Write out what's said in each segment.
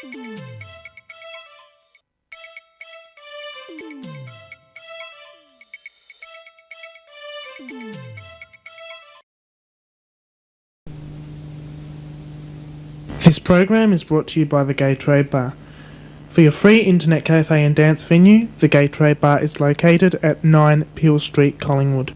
This program is brought to you by the Gay Trade Bar. For your free internet cafe and dance venue, the Gay Trade Bar is located at 9 Peel Street, Collingwood.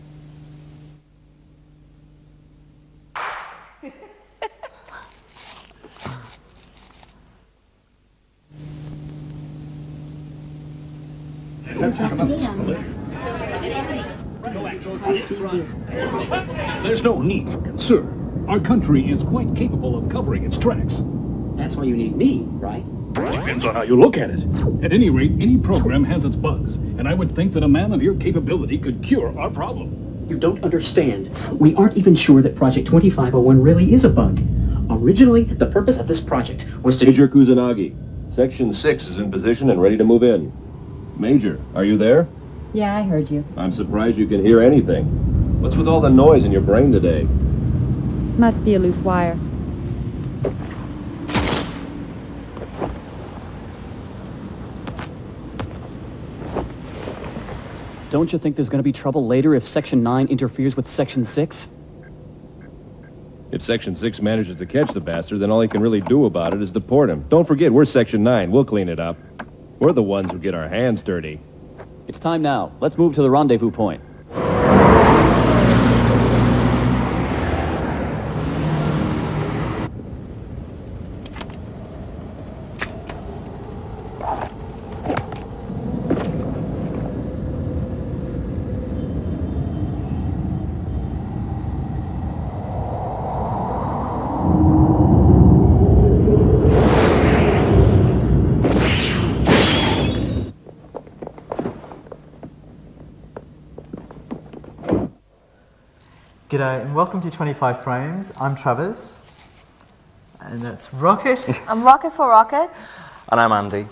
There's no need for concern. Our country is quite capable of covering its tracks. That's why you need me, right? Depends on how you look at it. At any rate, any program has its bugs, and I would think that a man of your capability could cure our problem. You don't understand. We aren't even sure that Project 2501 really is a bug. Originally, the purpose of this project was to... Major Kusanagi, Section 6 is in position and ready to move in. Major, are you there? Yeah, I heard you. I'm surprised you can hear anything. What's with all the noise in your brain today? Must be a loose wire. Don't you think there's going to be trouble later if Section 9 interferes with Section 6? If Section 6 manages to catch the bastard, then all he can really do about it is deport him. Don't forget, we're Section 9. We'll clean it up. We're the ones who get our hands dirty. It's time now. Let's move to the rendezvous point. G'day and welcome to 25 Frames. I'm Travis, and that's Rocket. I'm Rocket for Rocket. And I'm Andy.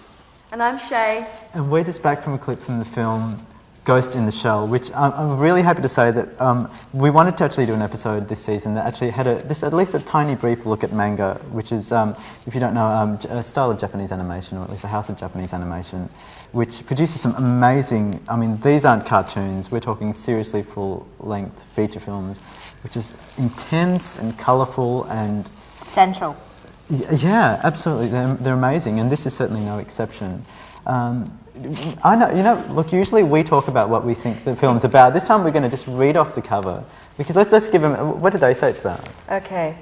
And I'm Sheah. And we're just back from a clip from the film Ghost in the Shell, which I'm really happy to say that we wanted to actually do an episode this season that actually had just at least a tiny brief look at manga, which is, if you don't know, a style of Japanese animation, or at least a house of Japanese animation, which produces some amazing, I mean, these aren't cartoons, we're talking seriously full-length feature films, which is intense and colourful and... Central. Yeah, absolutely, they're amazing, and this is certainly no exception. I know, look, usually we talk about what we think the film's about. This time we're going to just read off the cover, because let's give them, what did they say it's about? Okay.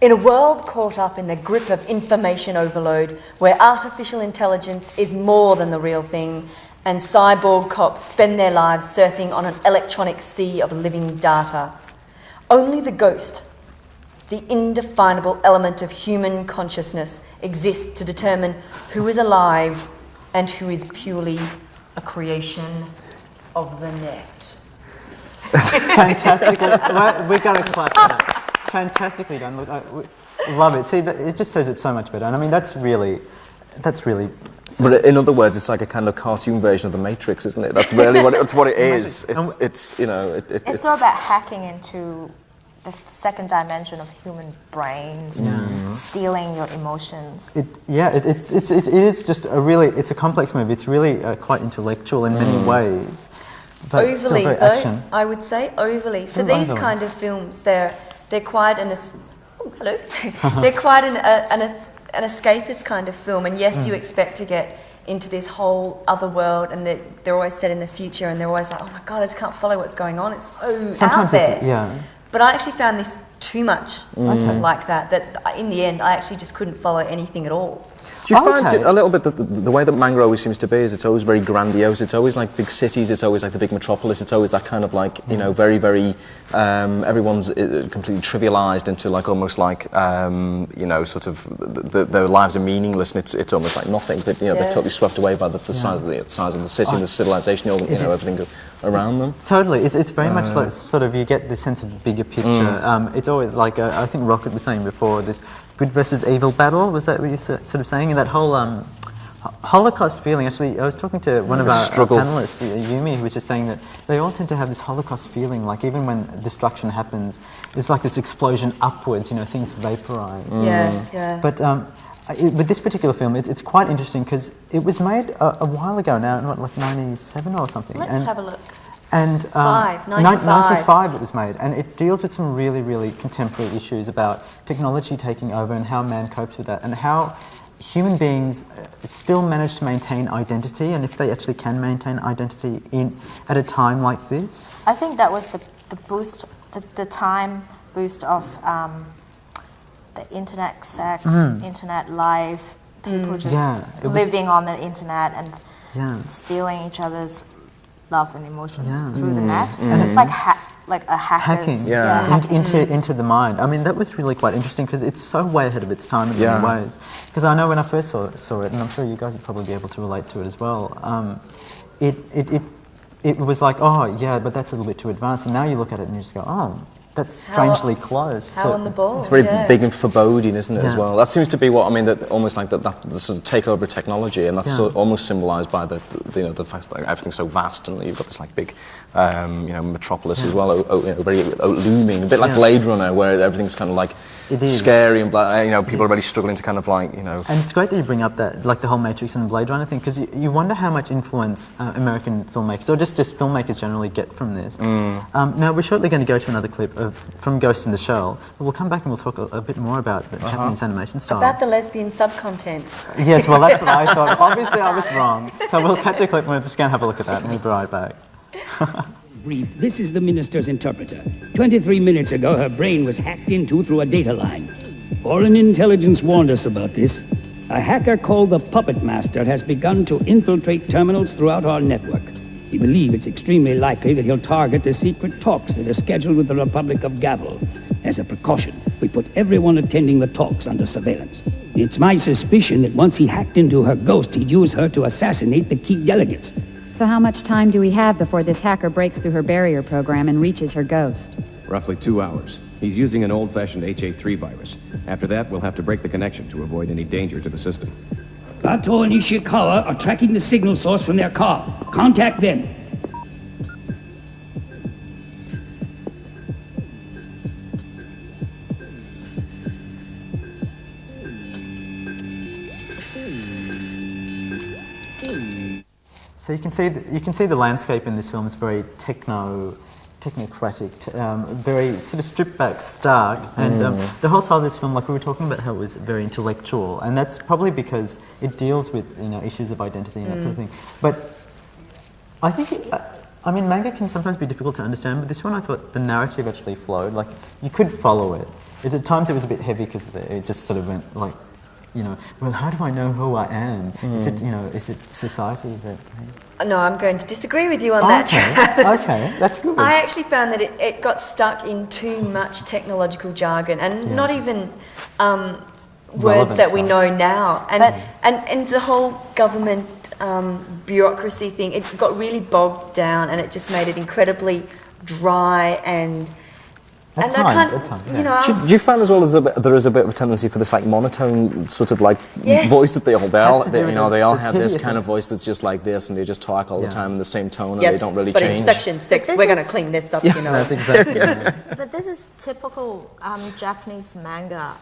In a world caught up in the grip of information overload, where artificial intelligence is more than the real thing, and cyborg cops spend their lives surfing on an electronic sea of living data, only the ghost, the indefinable element of human consciousness, exists to determine who is alive and who is purely a creation of the net. Fantastically, we're going to clap for that. Fantastically done. Look, I love it. See, it just says it so much better. And I mean, that's really. But in other words, it's like a kind of cartoon version of the Matrix, isn't it? That's really what it is. It's you know. It's all about hacking into the second dimension of human brains, stealing your emotions. It is just a really. It's a complex movie. It's really quite intellectual in many ways. But overly, still though, action. I would say overly. For these overly. kind of films, they're quite they're quite an escapist kind of film, and yes, you expect to get into this whole other world, and they're always set in the future, and they're always like, oh my god, I just can't follow what's going on. It's so Sometimes out there. Yeah. But I actually found this too much like that in the end I actually just couldn't follow anything at all. Do you find it a little bit that the way that manga always seems to be is it's always very grandiose, it's always like big cities, it's always like the big metropolis, it's always that kind of like, you know, very, very, everyone's completely trivialised into like almost like, you know, sort of, their lives are meaningless, and it's almost like nothing, but, you know, they're totally swept away by the size of the city and the civilization, you know, everything around them. Totally, it's very much like sort of, you get this sense of the bigger picture. It's always like, I think Rocket was saying before, this good versus evil battle, was that what you sort of saying? And that whole Holocaust feeling, actually, I was talking to one of our panellists, Yumi, who was just saying that they all tend to have this Holocaust feeling, like even when destruction happens, it's like this explosion upwards, you know, things vaporize. Yeah. But with this particular film, it's quite interesting because it was made a while ago now, not like 97 or something. Let's have a look. And 95 it was made, and it deals with some really, really contemporary issues about technology taking over and how man copes with that, and how human beings still manage to maintain identity, and if they actually can maintain identity at a time like this. I think that was the boost, the time boost of the internet sex, internet life, people just living on the internet and stealing each other's love and emotions through the net, and it's like a hacker's into the mind. I mean, that was really quite interesting because it's so way ahead of its time in many ways. Because I know when I first saw it, and I'm sure you guys would probably be able to relate to it as well. It was like, oh yeah, but that's a little bit too advanced. And now you look at it and you just go, oh, that's strangely close. How on the ball? It's very big and foreboding, isn't it, as well? That seems to be what I mean. That almost like that the sort of takeover of technology, and that's almost symbolised by the fact that everything's so vast, and you've got this like big, metropolis as well, very looming, a bit like Blade Runner, where everything's kind of like scary and people are really struggling to kind of like And it's great that you bring up that, like the whole Matrix and the Blade Runner thing, because you wonder how much influence American filmmakers, or just filmmakers generally, get from this. Now we're shortly going to go to another clip from Ghost in the Shell, but we'll come back and we'll talk a bit more about the Japanese animation style. About the lesbian subcontent. Yes, well that's what I thought. Obviously I was wrong. So we'll cut to a clip and we're just going to have a look at that and we'll be right back. Brief. This is the minister's interpreter. 23 minutes ago, her brain was hacked into through a data line. Foreign intelligence warned us about this. A hacker called the Puppet Master has begun to infiltrate terminals throughout our network. We believe it's extremely likely that he'll target the secret talks that are scheduled with the Republic of Gavel. As a precaution, we put everyone attending the talks under surveillance. It's my suspicion that once he hacked into her ghost, he'd use her to assassinate the key delegates. So how much time do we have before this hacker breaks through her barrier program and reaches her ghost? Roughly 2 hours. He's using an old-fashioned HA3 virus. After that, we'll have to break the connection to avoid any danger to the system. Gato and Ishikawa are tracking the signal source from their car. Contact them. So you can see the landscape in this film is very technocratic, very sort of stripped back, stark, and the whole style of this film, like we were talking about, how it was very intellectual, and that's probably because it deals with issues of identity and that sort of thing. But I think manga can sometimes be difficult to understand, but this one I thought the narrative actually flowed. Like you could follow it. At times it was a bit heavy because it just sort of went like, well, how do I know who I am? Is it society? Is it? No, I'm going to disagree with you on that. Okay, that's good. I actually found that it got stuck in too much technological jargon and not even words that we know now. And the whole government bureaucracy thing, it got really bogged down, and it just made it incredibly dry and. At times. Do you find as well as there is a bit of a tendency for this like monotone sort of like voice that they all have this kind of voice that's just like this, and they just talk all the time in the same tone, and they don't really change. But in Section 6, we're going to clean this up, That's exactly. But this is typical Japanese manga.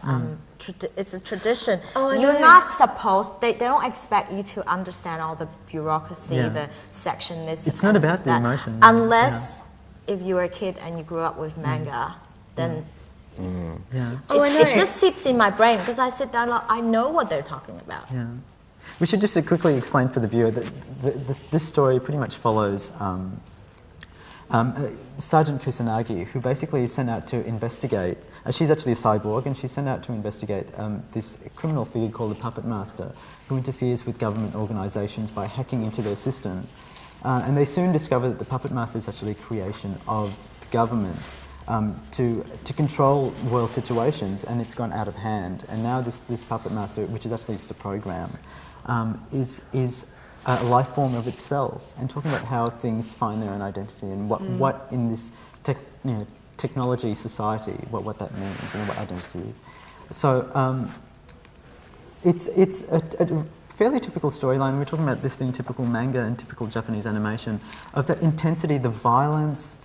It's a tradition. You're not supposed. They don't expect you to understand all the bureaucracy, the section this. It's not about the emotion, unless. If you were a kid and you grew up with manga, then it just seeps in my brain because I sit down, I know what they're talking about. Yeah. We should just quickly explain for the viewer that this story pretty much follows Sergeant Kusanagi, who basically is sent out to investigate. She's actually a cyborg, and she's sent out to investigate this criminal figure called the Puppet Master, who interferes with government organisations by hacking into their systems. And they soon discover that the Puppet Master is actually a creation of the government to control world situations, and it's gone out of hand. And now this Puppet Master, which is actually just a program, is a life form of itself, and talking about how things find their own identity and what in this technology society, what that means and what identity is. So it's a fairly typical storyline. We're talking about this being typical manga and typical Japanese animation, of the intensity, the violence,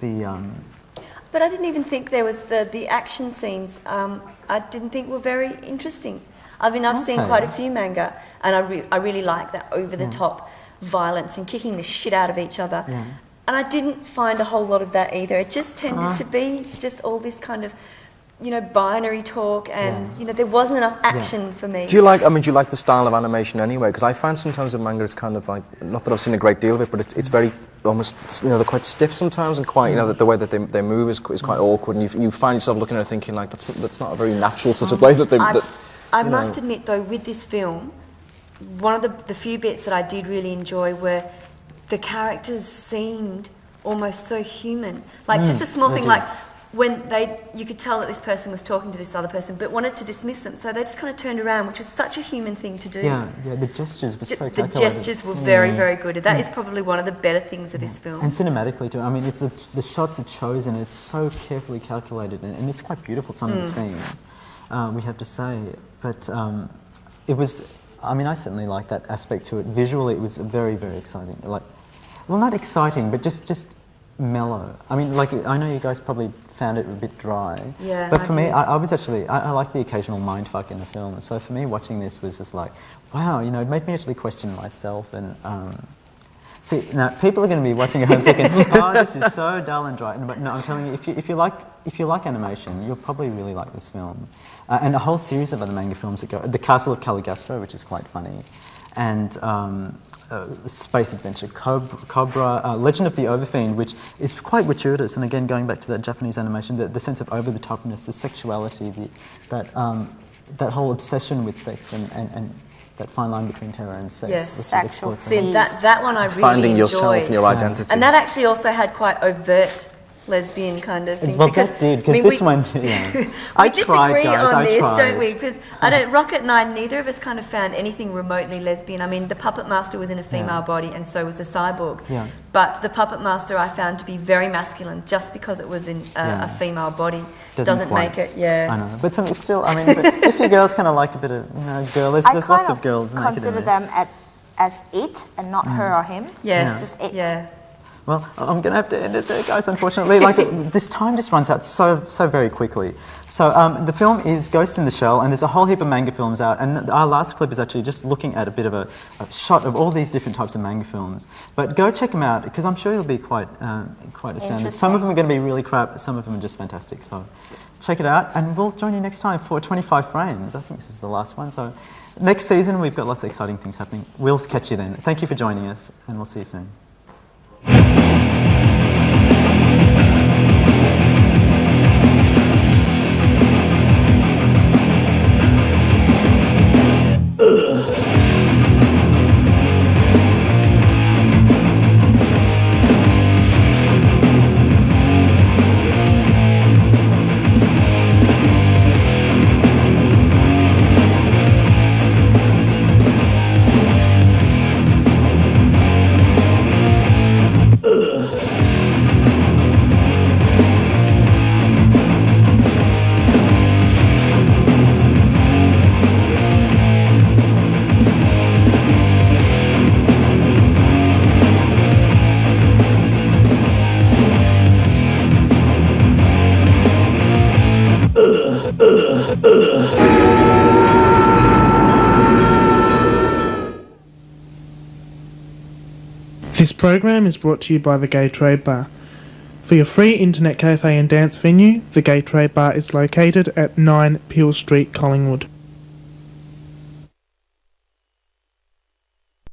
But I didn't even think there was the action scenes. I didn't think were very interesting. I mean, I've seen quite a few manga, and I really like that over-the-top violence and kicking the shit out of each other. Yeah. And I didn't find a whole lot of that either. It just tended to be just all this kind of, you know, binary talk, and you know, there wasn't enough action for me. Do you like the style of animation anyway? Because I find sometimes in manga it's kind of like, not that I've seen a great deal of it, but it's very almost, you know, they're quite stiff sometimes, and quite, you know, the way that they move is quite awkward, and you find yourself looking at it thinking like that's not a very natural sort of way that they. I must admit though, with this film, one of the few bits that I did really enjoy were the characters seemed almost so human. Like just a small thing, like when you could tell that this person was talking to this other person, but wanted to dismiss them, so they just kind of turned around, which was such a human thing to do. Yeah, the gestures were so calculated. The gestures were very, very good. That is probably one of the better things of this film. And cinematically too. I mean, it's the shots are chosen. It's so carefully calculated, and it's quite beautiful. Some of the scenes, we have to say, but it was. I mean, I certainly like that aspect to it. Visually, it was very, very exciting. Like, well, not exciting, but just mellow. I mean, like, I know you guys probably found it a bit dry. Yeah, but for me, I was actually, I like the occasional mindfuck in the film. So for me, watching this was just like, wow, you know, it made me actually question myself. And see, now people are going to be watching at home thinking, oh, this is so dull and dry. But no, I'm telling you, if you like animation, you'll probably really like this film. And a whole series of other manga films that go, The Castle of Caligastro, which is quite funny, and Space Adventure, Cobra, Legend of the Overfiend, which is quite gratuitous, and again, going back to that Japanese animation, the sense of over-the-topness, the sexuality, that whole obsession with sex, and that fine line between terror and sex. Yes, which sexual. is See, that one I really Finding enjoyed. yourself and your identity. And that actually also had quite overt lesbian kind of thing. Well, that did, because this one, yeah. We disagree on this, don't we? Because Rocket Knight, neither of us kind of found anything remotely lesbian. I mean, the Puppet Master was in a female body, and so was the Cyborg. Yeah. But the Puppet Master I found to be very masculine, just because it was in a female body. Doesn't make it, I know, but still, I mean, but if you girls kind of like a bit of, you know, girl, there's lots of girls. I consider them as it and not her or him. Yes, just it. yeah. Well, I'm going to have to end it there, guys, unfortunately. Like, this time just runs out so very quickly. So the film is Ghost in the Shell, and there's a whole heap of manga films out, and our last clip is actually just looking at a bit of a shot of all these different types of manga films. But go check them out, because I'm sure you'll be quite astounded. Some of them are going to be really crap, some of them are just fantastic. So check it out, and we'll join you next time for 25 frames. I think this is the last one. So next season, we've got lots of exciting things happening. We'll catch you then. Thank you for joining us, and we'll see you soon. This program is brought to you by the Gay Trade Bar. For your free internet cafe and dance venue, the Gay Trade Bar is located at 9 Peel Street, Collingwood.